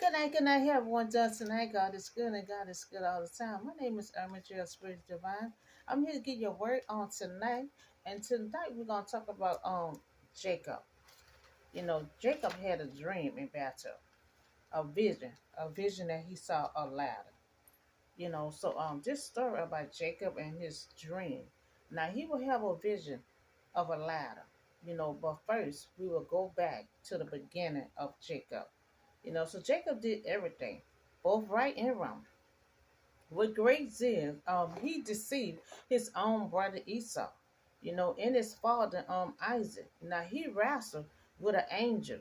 Good night, everyone does tonight. God is good and God is good all the time. My name is Irma Jill Spirit Divine. I'm here to give you a word on tonight. And tonight we're gonna talk about Jacob. Jacob had a dream in Bethel, a vision that he saw a ladder. This story about Jacob and his dream. Now he will have a vision of a ladder, but first we will go back to the beginning of Jacob. So Jacob did everything, both right and wrong. With great zeal, he deceived his own brother Esau, and his father Isaac. Now he wrestled with an angel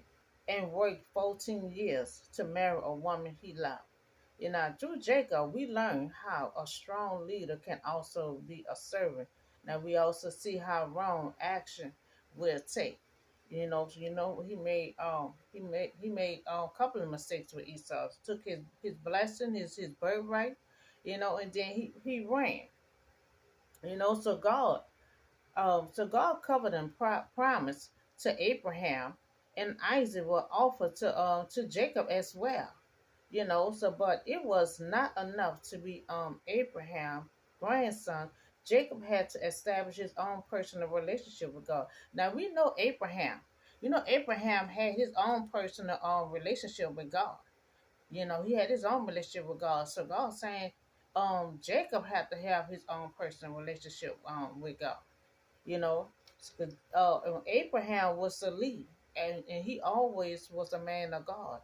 and worked 14 years to marry a woman he loved. Through Jacob, we learn how a strong leader can also be a servant. Now we also see how wrong action will take. He made a couple of mistakes with Esau. Took his blessing, his birthright, and then he ran. So God covered and promised to Abraham, and Isaac will offer to Jacob as well. But it was not enough to be Abraham grandson. Jacob had to establish his own personal relationship with God. Now we know Abraham. Abraham had his own personal relationship with God. He had his own relationship with God. So God saying Jacob had to have his own personal relationship with God. You know, Abraham was the lead, and he always was a man of God.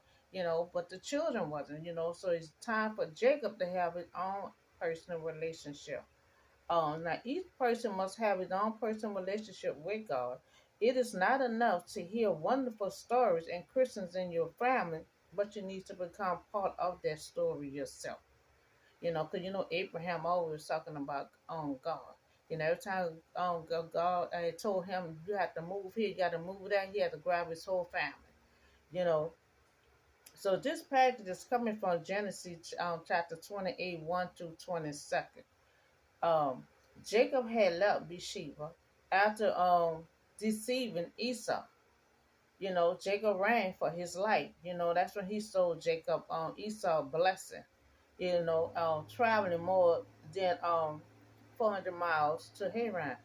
But the children wasn't. So it's time for Jacob to have his own personal relationship. Now each person must have his own personal relationship with God. It is not enough to hear wonderful stories and Christians in your family, but you need to become part of that story yourself. Because Abraham always talking about God. Every time God told him you have to move here, you got to move there, he had to grab his whole family. You know, so this passage is coming from Genesis chapter 28, 1 through 22nd. Um, Jacob had left Beersheba after deceiving Esau. Jacob ran for his life. That's when he sold Jacob Esau blessing. Traveling more than 400 miles to Haran.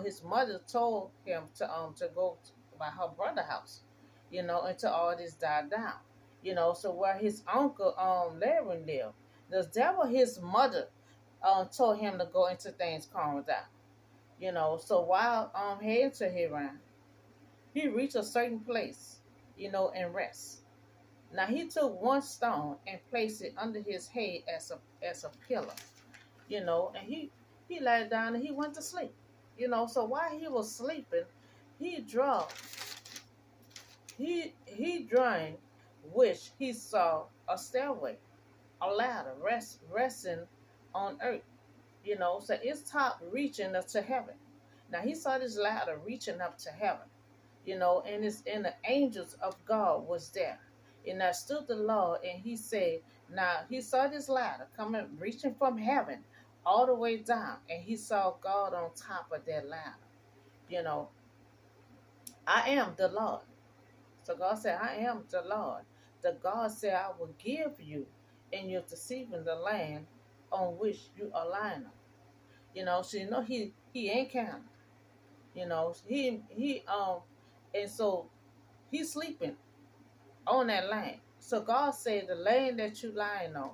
His mother told him to go by her brother's house. Until all this died down. So where his uncle Larry lived, the devil his mother told him to go into things calm down. So while heading to Haran, he reached a certain place, and rest. Now he took one stone and placed it under his head as a pillar, and he laid down and he went to sleep. So while he was sleeping, he drew he dreamed which he saw a stairway, a ladder resting on earth. So it's top reaching up to heaven. Now he saw this ladder reaching up to heaven, and the angels of God was there. And I stood the Lord, and he said, now he saw this ladder coming, reaching from heaven all the way down, and he saw God on top of that ladder. You know, I am the Lord. So God said, I am the Lord. The God said, I will give you and you're deceiving the land on which you are lying on. So he ain't counting. He and so he's sleeping on that land. So God said, the land that you lying on,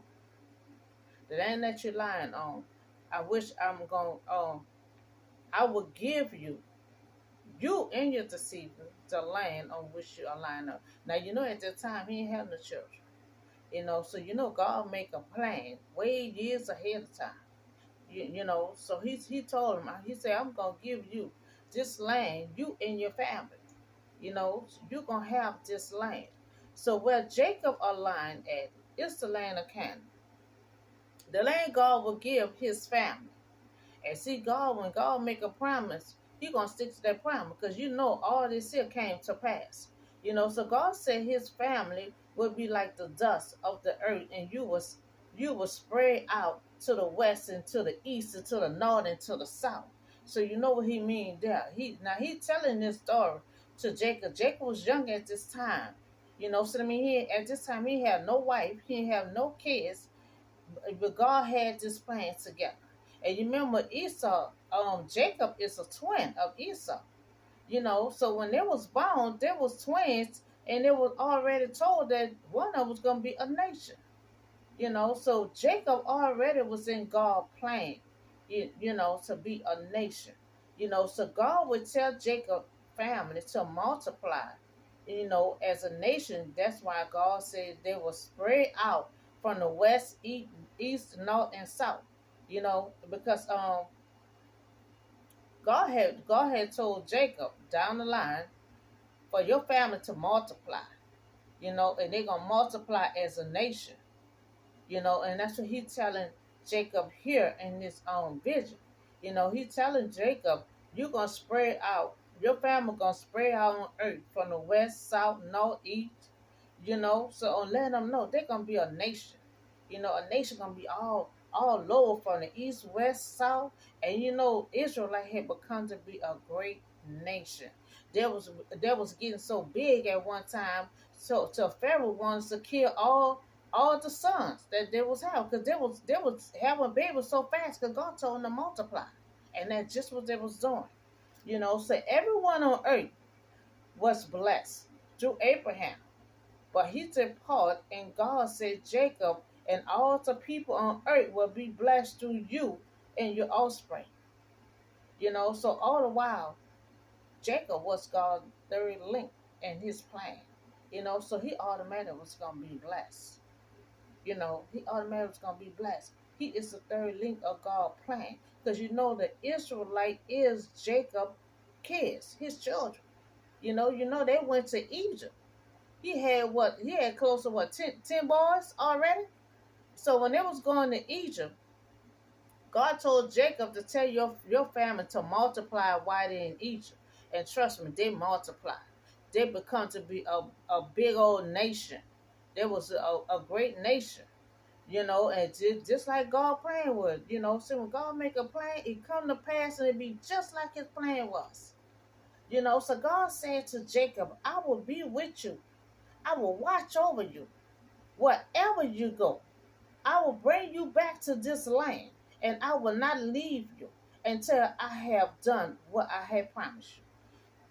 I wish I will give you and your deceiving the land on which you are lying on. Now at that time he ain't have no children. So God make a plan way years ahead of time. So he told him, he said, I'm gonna give you this land, you and your family. You're gonna have this land. So where Jacob aligned at is the land of Canaan. The land God will give his family. And see, God, when God make a promise, he gonna stick to that promise, because all this here came to pass. So God said his family would be like the dust of the earth, and you will spread out to the west and to the east and to the north and to the south. So you know what he mean there. He telling this story to Jacob. Jacob was young at this time. So I mean, at this time he had no wife, he didn't have no kids, but God had this plan together. And you remember Esau, Jacob is a twin of Esau. So when they was born, there was twins, and it was already told that one of them was gonna be a nation. So Jacob already was in God's plan, to be a nation. So God would tell Jacob family to multiply, as a nation. That's why God said they were spread out from the west, east, north, and south. Because God had told Jacob down the line for your family to multiply, and they're gonna multiply as a nation. And that's what he's telling Jacob here in this vision. He's telling Jacob, you're gonna spread out, your family gonna spread out on earth from the west, south, north, east. So let them know they're gonna be a nation. A nation gonna be all over from the east, west, south, and Israelite had become to be a great nation. There was getting so big at one time, so Pharaoh wanted to kill all the sons that they was having, because they was having babies so fast because God told them to multiply, and that's just what they was doing. So everyone on earth was blessed through Abraham, but he departed, and God said, Jacob and all the people on earth will be blessed through you and your offspring. So all the while, Jacob was God's third link in his plan. So he automatically was gonna be blessed. He automatically was gonna be blessed. He is the third link of God's plan. Because the Israelite is Jacob kids, his children. They went to Egypt. He had what? He had close to what, 10 boys already? So when they was going to Egypt, God told Jacob to tell your family to multiply while they're in Egypt. And trust me, they multiplied. They become to be a big old nation. There was a great nation. And just like God plan would, so when God make a plan, it come to pass and it be just like his plan was. So God said to Jacob, I will be with you. I will watch over you. Wherever you go, I will bring you back to this land, and I will not leave you until I have done what I have promised you.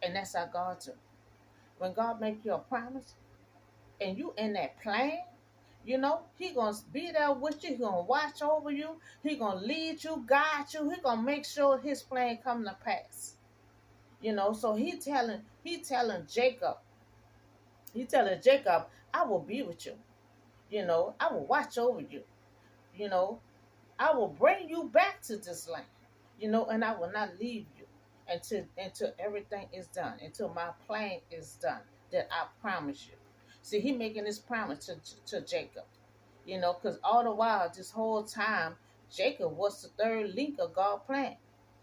And that's how God do. When God make you a promise, and you in that plan, he gonna be there with you. He gonna watch over you. He gonna lead you, guide you. He gonna make sure his plan come to pass. So he telling Jacob, I will be with you. I will watch over you. You know, I will bring you back to this land. And I will not leave you until everything is done, until my plan is done that I promise you. See, he making this promise to Jacob. Because all the while, this whole time, Jacob was the third link of God's plan.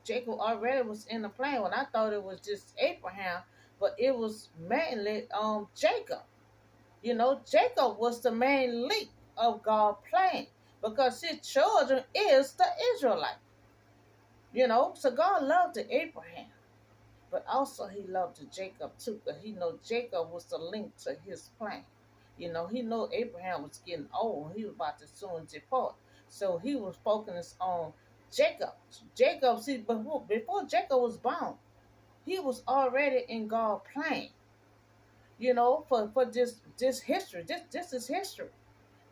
Jacob already was in the plan when I thought it was just Abraham, but it was mainly Jacob. Jacob was the main link of God's plan because his children is the Israelite. So God loved the Abraham, but also he loved the Jacob too, because he know Jacob was the link to his plan. He know Abraham was getting old. He was about to soon depart. So he was focused on Jacob. Jacob, see, before Jacob was born, he was already in God's plan. For this history. This is history.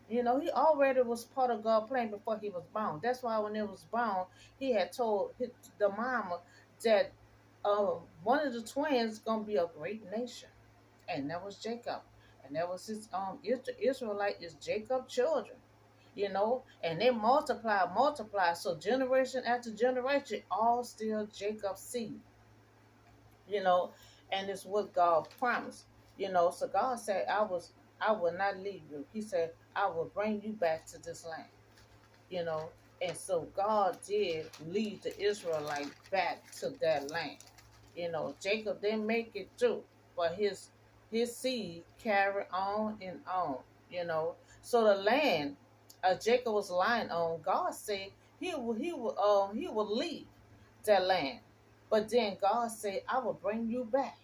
He already was part of God's plan before he was born. That's why when he was born, he had told the mama that one of the twins gonna be a great nation, and that was Jacob, and that was his Israelite is Jacob's children. And they multiply. So generation after generation, all still Jacob's seed. you know, and it's what God promised. So God said, I will not leave you. He said, I will bring you back to this land. You know, and so God did lead the Israelites back to that land. Jacob didn't make it through, but his seed carried on and on. So the land Jacob was lying on, God said he will leave that land. But then God said, I will bring you back.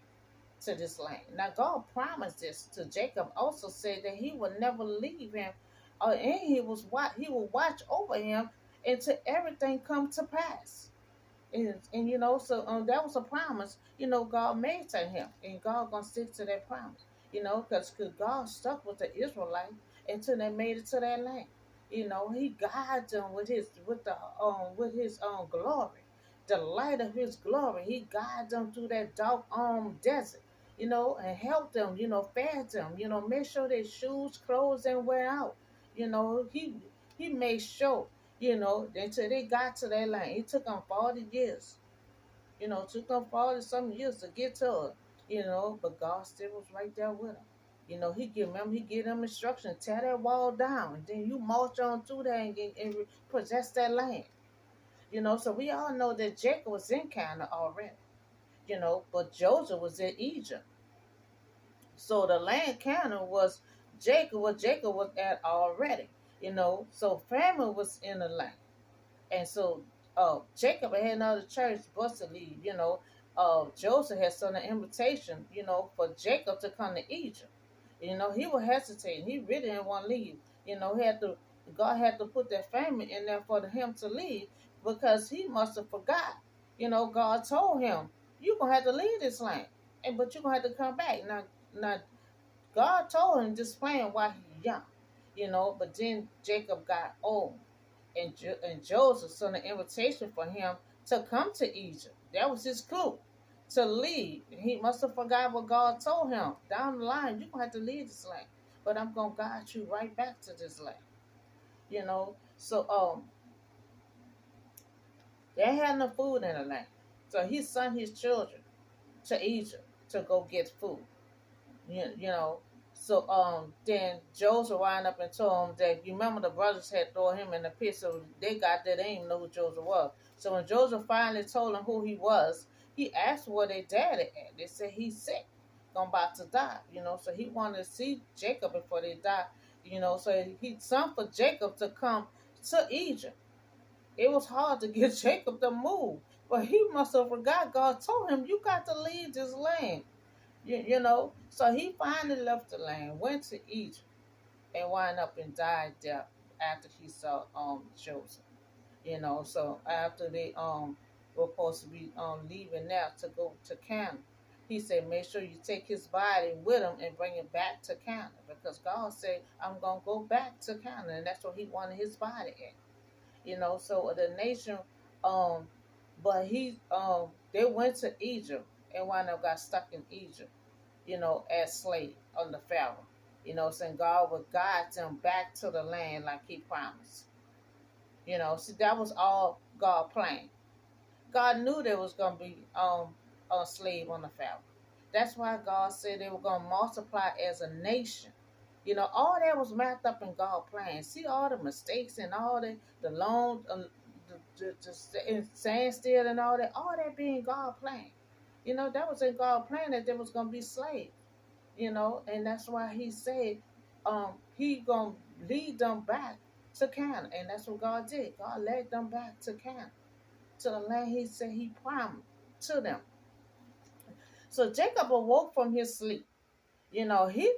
to this land. Now God promised this to Jacob. Also said that He would never leave him, and He will watch over him until everything come to pass. And so that was a promise, God made to him, and God gonna stick to that promise, because God stuck with the Israelites until they made it to that land. He guided them with his glory, the light of his glory. He guided them through that dark desert, and helped them, fed them, made sure their shoes, clothes didn't wear out. He made sure, until they got to that land. It took them 40 years, took them 40 some years to get to it, but God still was right there with them. He give them instruction, tear that wall down, and then you march on through there and possess that land. So we all know that Jacob was in Canaan already, but Joseph was in Egypt. So the land Canaan was what Jacob was at already, so famine was in the land. And so Jacob had another church bus to leave, Joseph had sent an invitation, for Jacob to come to Egypt. He was hesitating. He really didn't want to leave. God had to put that famine in there for him to leave, because he must have forgot. God told him, you're going to have to leave this land, but you're going to have to come back. Now, God told him this plan while he's young, but then Jacob got old, and Joseph sent an invitation for him to come to Egypt. That was his clue to leave. He must have forgot what God told him. Down the line, you're going to have to leave this land, but I'm going to guide you right back to this land. So they had no food in the land. So he sent his children to Egypt to go get food. you know. So then Joseph wind up and told him that, you remember, the brothers had thrown him in the pit, so they got there, they didn't even know who Joseph was. So when Joseph finally told them who he was, he asked where their daddy at. They said he's sick, about to die. So he wanted to see Jacob before they died. So he sent for Jacob to come to Egypt. It was hard to get Jacob to move, but he must have forgot God told him, you got to leave this land. So he finally left the land, went to Egypt, and wound up and died there after he saw Joseph. So after they were supposed to be leaving now to go to Canaan, he said, make sure you take his body with him and bring it back to Canaan, because God said, I'm gonna go back to Canaan, and that's where he wanted his body at. So the nation, but they went to Egypt and wound up got stuck in Egypt, as slaves under Pharaoh. Saying God would guide them back to the land like he promised. See, that was all God planned. God knew there was going to be a slave on the Pharaoh. That's why God said they were going to multiply as a nation. All that was mapped up in God's plan. See all the mistakes and all the loan, the standstill and all that being God's plan. That was in God's plan that there was going to be slaves. And that's why he said he going to lead them back to Canaan. And that's what God did. God led them back to Canaan, to the land he said he promised to them. So Jacob awoke from his sleep. He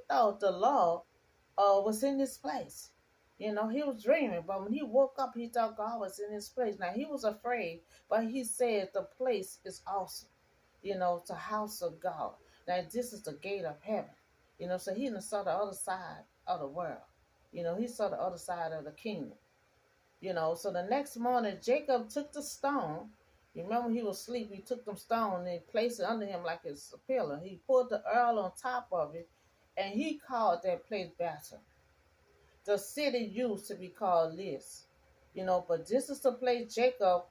thought the Lord was in this place. He was dreaming, but when he woke up, he thought God was in this place. Now, he was afraid, but he said the place is awesome. It's the house of God. Now, this is the gate of heaven. So he saw the other side of the world. He saw the other side of the kingdom. So the next morning, Jacob took the stone. You remember, he was asleep. He took them stone and placed it under him like it's a pillar. He put the earl on top of it, and he called that place Bethel. The city used to be called Liz. But this is the place Jacob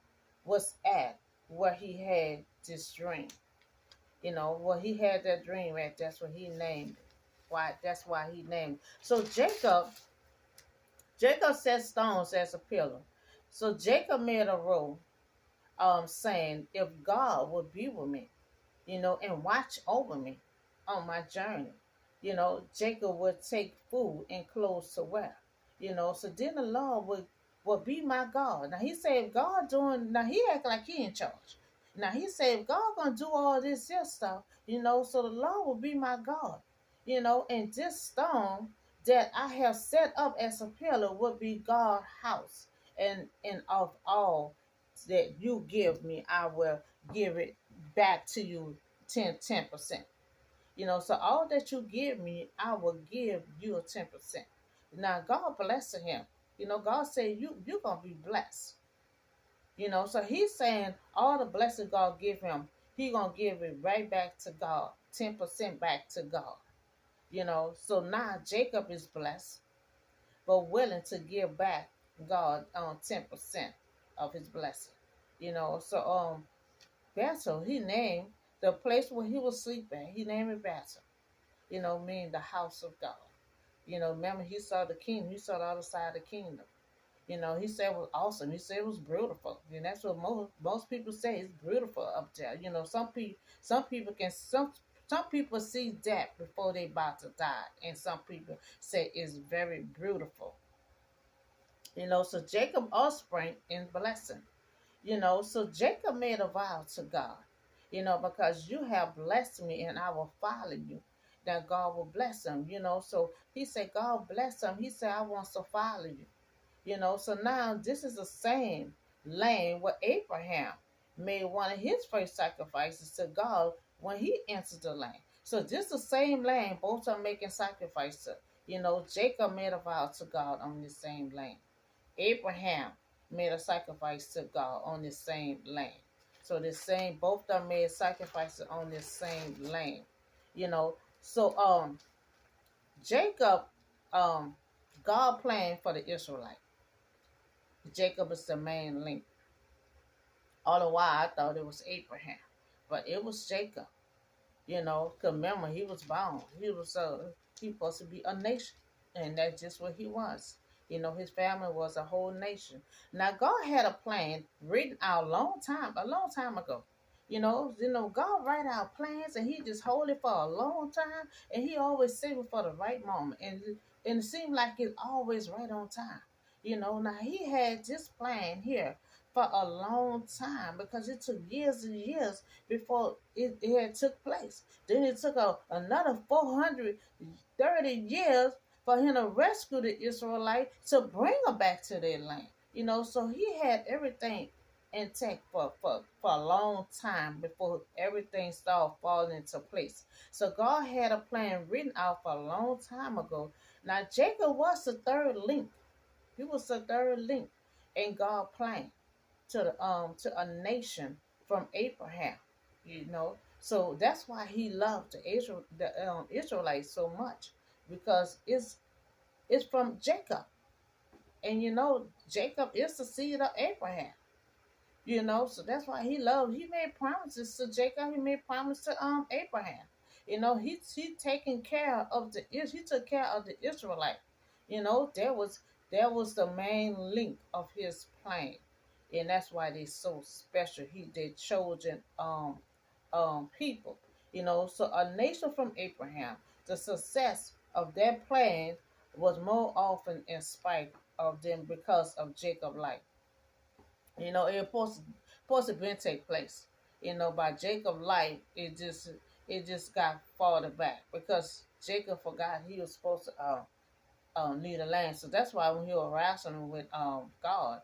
was at, where he had this dream. Where he had that dream at, that's what he named it. That's why he named it. So Jacob set stones as a pillar. So Jacob made a rule, saying, if God would be with me, and watch over me on my journey, Jacob would take food and clothes to wear. So then the Lord would be my God. Now he said, now he act like he in charge. Now he said, if God gonna do all this here stuff, so the Lord will be my God, and this stone that I have set up as a pillar would be God's house, and of all that you give me, I will give it back to you 10%. So all that you give me, I will give you a 10%. Now God blessed him. God said you're gonna be blessed. So he's saying all the blessings God give him, he gonna give it right back to God, 10% back to God. So now Jacob is blessed, but willing to give back God on 10% of his blessing. So Bethel, he named the place where he was sleeping, he named it Bethel, meaning the house of God. Remember he saw the kingdom, he saw the other side of the kingdom. He said it was awesome. He said it was beautiful, and that's what most people say. It's beautiful up there. Some people see that before they about to die, and some people say it's very beautiful. So Jacob offspring in blessing. So Jacob made a vow to God. Because you have blessed me, and I will follow you. That God will bless him. So he said, God bless him. He said, I want to follow you. So now this is the same land where Abraham made one of his first sacrifices to God when he entered the land. So this is the same land both are making sacrifices. Jacob made a vow to God on this same land. Abraham made a sacrifice to God on this same land. So both of them made sacrifices on this same land. So Jacob, God planned for the Israelites. Jacob is the main link. All the while I thought it was Abraham, but it was Jacob. Cause remember he was bound. He supposed to be a nation, and that's just what he was. His family was a whole nation. Now God had a plan written out a long time ago. God write out plans, and He just hold it for a long time, and He always save it for the right moment, and it seemed like it's always right on time. Now He had this plan here for a long time because it took years and years before it had took place. Then it took another 430 years for him to rescue the Israelites to bring them back to their land. So he had everything intact for a long time before everything started falling into place. So God had a plan written out for a long time ago. Now Jacob was the third link. He was the third link in God's plan to a nation from Abraham. So that's why he loved the Israelites so much, because it's from Jacob, and Jacob is the seed of Abraham. So that's why he made promises to Jacob. He made promises to Abraham. He taking care of he took care of the Israelite. There was the main link of his plan, and that's why they so special. They chosen people. So a nation from Abraham. The success of their plan was more often in spite of them because of Jacob's life. It supposed to been take place. By Jacob's life, it just got farther back because Jacob forgot he was supposed to lead the land. So that's why when he was wrestling with God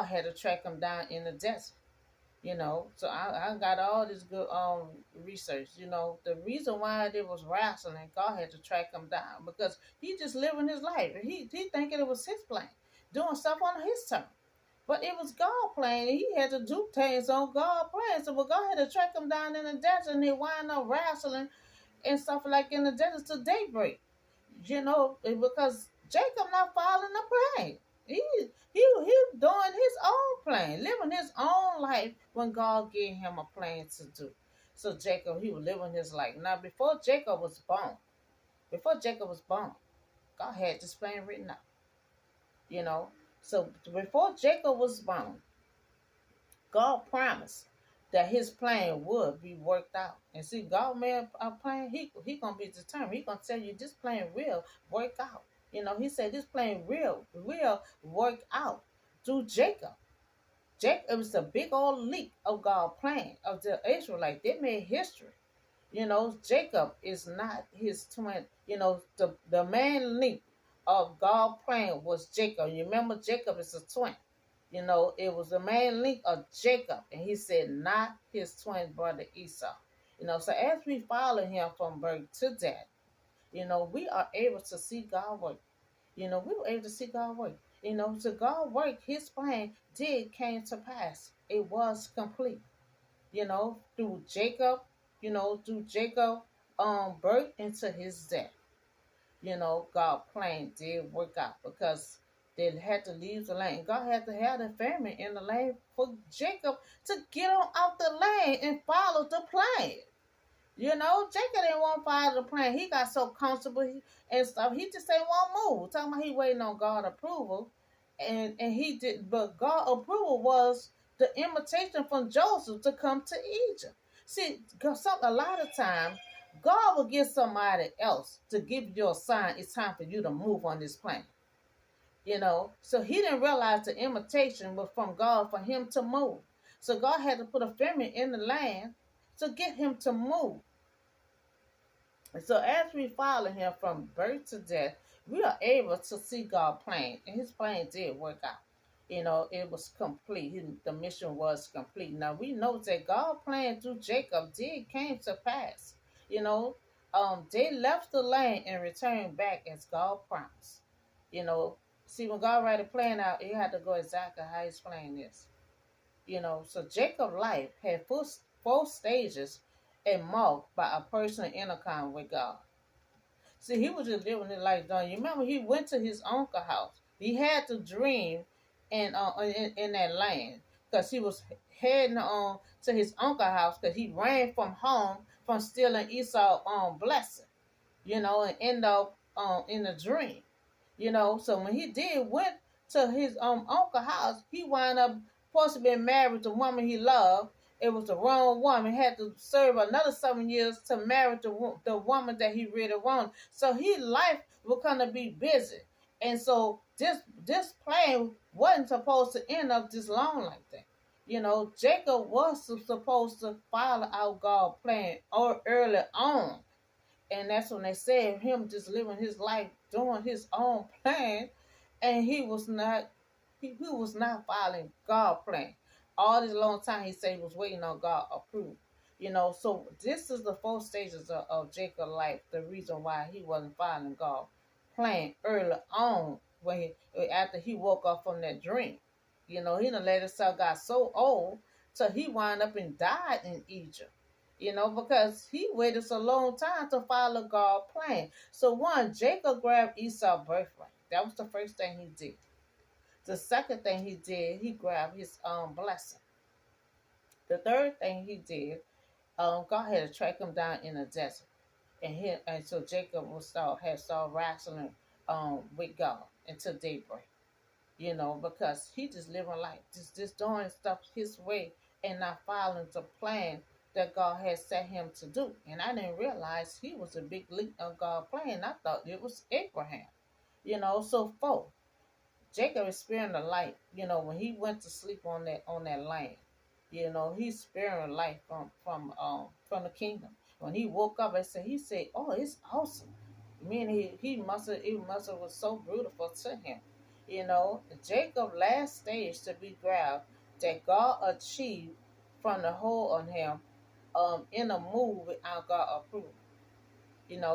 had to track him down in the desert. So I got all this good research. The reason why they was wrestling, God had to track him down because he just living his life. He thinking it was his plan, doing stuff on his term. But it was God plan, and he had to do things on God plan. So God had to track him down in the desert, and he wind up wrestling and stuff like in the desert to daybreak. Because Jacob not following the plan. He doing his own plan, living his own life when God gave him a plan to do. So Jacob, he was living his life. Now before Jacob was born, God had this plan written out. So before Jacob was born, God promised that his plan would be worked out. And see, God made a plan. He gonna be determined. He gonna tell you this plan will work out. He said this plan will work out through Jacob. Jacob, it was a big old leak of God's plan of the Israelites. They made history. Jacob is not his twin. The main link of God's plan was Jacob. You remember, Jacob is a twin. It was the main link of Jacob, and he said not his twin brother Esau. So as we follow him from birth to death, we are able to see God work. We were able to see God work. So God work, his plan did came to pass. It was complete. Through Jacob, through Jacob birth into his death. God plan did work out because they had to leave the land. God had to have the famine in the land for Jacob to get on out the land and follow the plan. Jacob didn't want to follow the plan. He got so comfortable and stuff. He just didn't want to move. Talking about he waiting on God approval. And he did, but God approval was the invitation from Joseph to come to Egypt. See, a lot of times, God will give somebody else to give you a sign it's time for you to move on this planet. So he didn't realize the invitation was from God for him to move. So God had to put a famine in the land to get him to move. And so as we follow him from birth to death, we are able to see God's plan. And his plan did work out. It was complete. The mission was complete. Now we know that God's plan through Jacob did came to pass. They left the land and returned back as God promised. See, when God write a plan out, he had to go exactly how his plan is. So Jacob's life had four stages and marked by a personal encounter with God. See, he was just living his life done. You remember, he went to his uncle's house. He had to dream in that land because he was heading on to his uncle's house because he ran from home from stealing Esau's blessing, and end up in a dream. So when he went to his uncle's house, he wound up supposed to be married to the woman he loved. It was the wrong woman. He had to serve another 7 years to marry the woman that he really wanted. So his life was gonna be busy. And so this plan wasn't supposed to end up this long like that. Jacob was supposed to follow out God's plan or early on. And that's when they said him just living his life doing his own plan, and he was not following God's plan. All this long time he said he was waiting on God approval. So this is the 4 stages of Jacob's life. The reason why he wasn't following God's plan early on after he woke up from that dream. He done let himself got so old till he wound up and died in Egypt. Because he waited so long time to follow God's plan. So Jacob grabbed Esau's birthright. That was the first thing he did. The second thing he did, he grabbed his blessing. The third thing he did, God had to track him down in the desert. And so Jacob had started wrestling with God until daybreak. Because he just living life, just doing stuff his way and not following the plan that God had set him to do. And I didn't realize he was a big link of God's plan. I thought it was Abraham. So 4. Jacob experienced a life, when he went to sleep on that land. He experienced life from the kingdom. When he woke up, he said, "Oh, it's awesome." Meaning it must have was so beautiful to him. Jacob's last stage to be grabbed that God achieved from the hold on him in a move without God approval.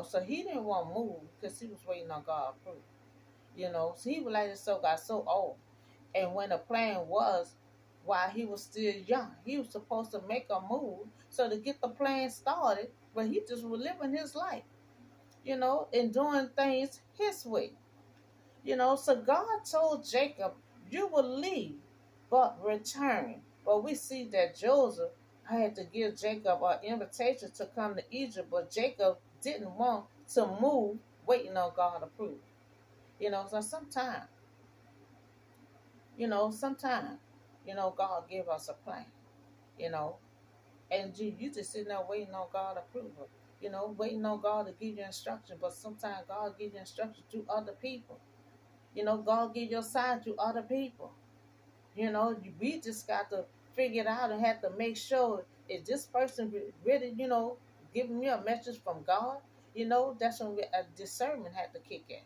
So he didn't want to move because he was waiting on God approval. So he was like so got so old. And when the plan was while he was still young, he was supposed to make a move so to get the plan started, but he just was living his life, and doing things his way. So God told Jacob, "You will leave, but return." But we see that Joseph had to give Jacob an invitation to come to Egypt, but Jacob didn't want to move, waiting on God to approve. So sometimes, God give us a plan, and you just sitting there waiting on God approval, waiting on God to give you instruction. But sometimes God give you instruction through other people. God give you a sign through other people. We just got to figure it out and have to make sure, is this person really, giving me a message from God? That's when a discernment had to kick in,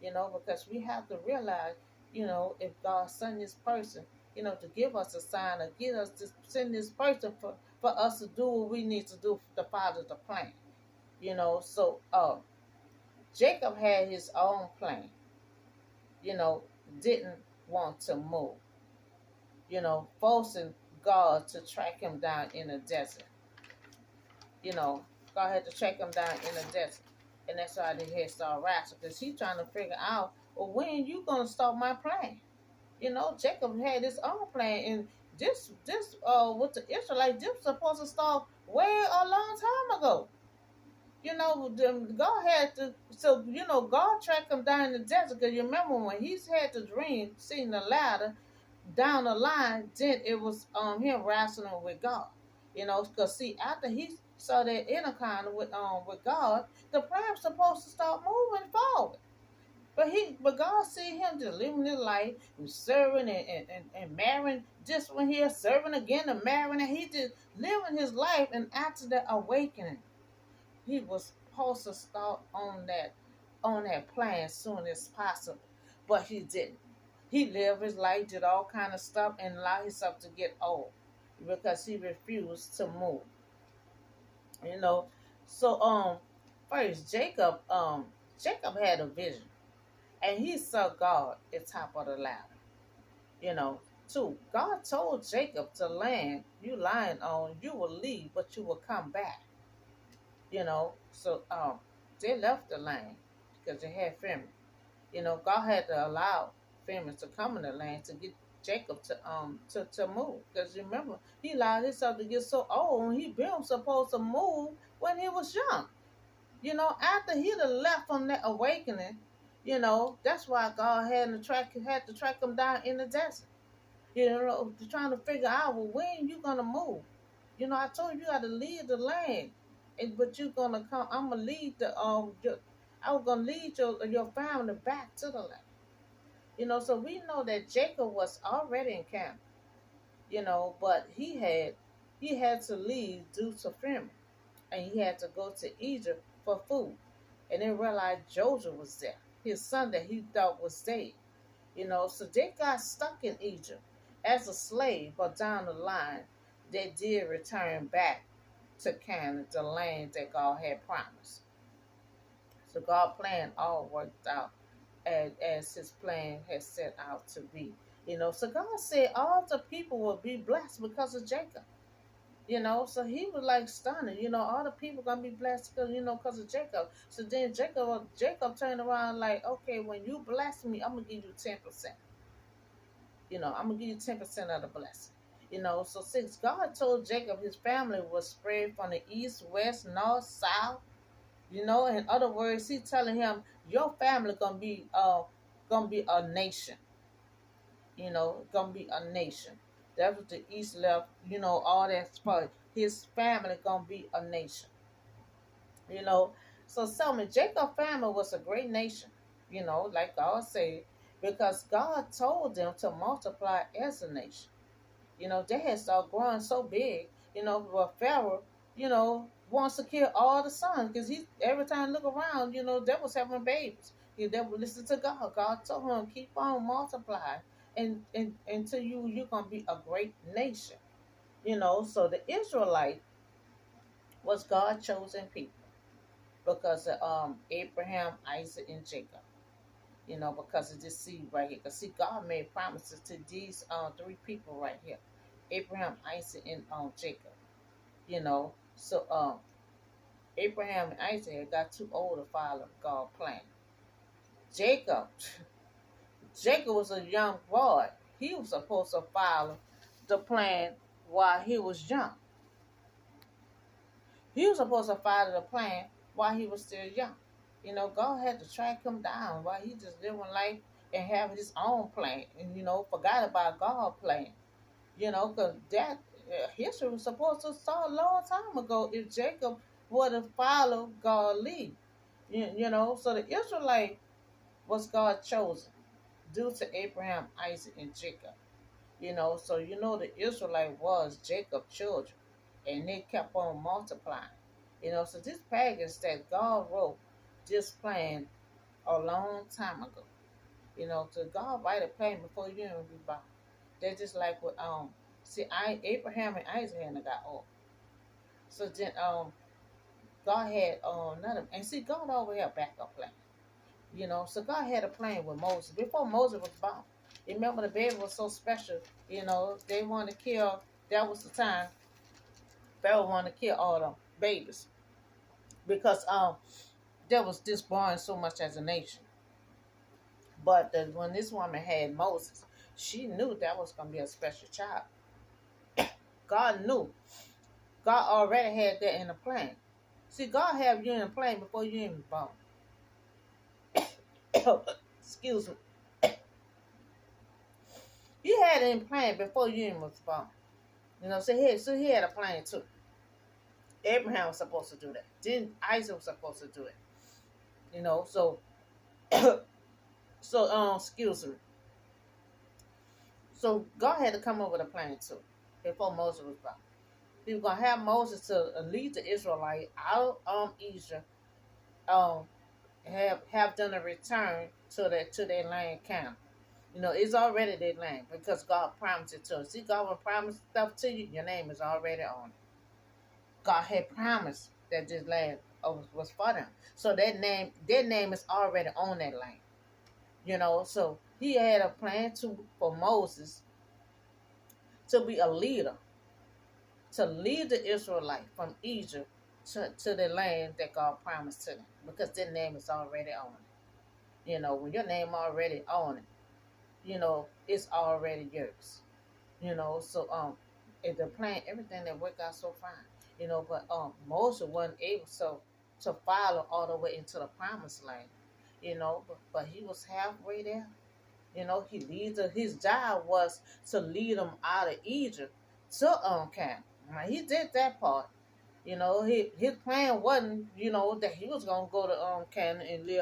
because we have to realize, if God sent this person, to give us a sign or get us to send this person for us to do what we need to do to follow the plan. So Jacob had his own plan, you know, didn't want to move, forcing God to track him down in the desert. You know, God had to track him down in the desert. And that's why the head started wrestling, because he's trying to figure out, well, when you going to start my plan? Jacob had his own plan. And with the Israelites, this was supposed to start way a long time ago. God had to, so, God tracked him down in the desert, because you remember when he's had the dream, seeing the ladder, down the line, then it was him wrestling with God. Because see, after he saw that encounter with God, the plan was supposed to start moving forward. But God see him just living his life and serving and marrying just when he is serving again and marrying, and he just living his life. And after the awakening, he was supposed to start on that plan as soon as possible, but he didn't. He lived his life, did all kind of stuff, and allowed himself to get old because he refused to move. You know, so first Jacob had a vision, and he saw God at top of the ladder. You know, two, God told Jacob to land you lying on, you will leave, but you will come back. So they left the land because they had famine. God had to allow famine to come in the land to get Jacob to move. Because remember, he allowed himself to get so old when he been supposed to move when he was young. After he'd have left from that awakening, that's why God had to track him down in the desert. Trying to figure out, well, when you gonna move? I told you got to leave the land, but you gonna come. I'm gonna lead I was gonna lead your family back to the land. So we know that Jacob was already in camp. But he had to leave due to famine, and he had to go to Egypt for food, and then realized Joseph was there, his son that he thought was dead. So they got stuck in Egypt as a slave, but down the line, they did return back to Canaan, the land that God had promised. So God' plan all worked out as his plan had set out to be. So God said all the people will be blessed because of Jacob. So he was like stunning. All the people gonna be blessed because of Jacob. So then Jacob turned around like, okay, when you bless me, I'm gonna give you 10%. I'm gonna give you 10% of the blessing. So since God told Jacob his family was spread from the east, west, north, south, in other words, he's telling him your family gonna be a nation. Gonna be a nation. That's what the east left. All that part. His family gonna be a nation. You know, so tell me, Jacob family was a great nation. Like God said, because God told them to multiply as a nation. They had started growing so big, but Pharaoh, wants to kill all the sons because he every time look around, they was having babies. He never listened to God. God told him, keep on multiplying and until you're gonna be a great nation. So the Israelite was God chosen people because of Abraham, Isaac, and Jacob. Because of this seed right here. Because see, God made promises to these three people right here. Abraham, Isaac, and Jacob. So Abraham and Isaac had got too old to follow God's plan. Jacob, Jacob was a young boy. He was supposed to follow the plan while he was young. He was supposed to follow the plan while he was still young. God had to track him down while he just living life and having his own plan, and forgot about God's plan. Because that history was supposed to start a long time ago if Jacob would have followed God's lead. So the Israelite was God chosen due to Abraham, Isaac, and Jacob. So the Israelite was Jacob's children, and they kept on multiplying. So this pagans that God wrote this plan a long time ago. So God write a plan before you even be born. They're just like with see, I Abraham and Isaac hadn't got old. So then God had another, and see, God always had a backup plan. So God had a plan with Moses before Moses was born. You remember the baby was so special. They wanted to kill. That was the time Pharaoh wanted to kill all the babies because there was this born so much as a nation. But when this woman had Moses, she knew that was going to be a special child. God knew. God already had that in the plan. See, God had you in a plan before you even born. Excuse me. He had it in plan before you even was born. So he had a plan too. Abraham was supposed to do that. Then Isaac was supposed to do it. So excuse me. So God had to come up with a plan too before Moses was born. He was gonna have Moses to lead the Israelites out of Egypt, um, have them to return to their land Canaan. It's already their land because God promised it to us. See, God will promise stuff to you, your name is already on it. God had promised that this land was for them. So their name is already on that land. So he had a plan for Moses to be a leader, to lead the Israelites from Egypt to the land that God promised to them, because their name is already on it. When your name already on it, it's already yours. So the plan, everything that worked out so fine. But Moses wasn't able to follow all the way into the promised land. But he was halfway there. His job was to lead them out of Egypt to Canaan. Now he did that part. His plan wasn't, that he was gonna go to Canaan and live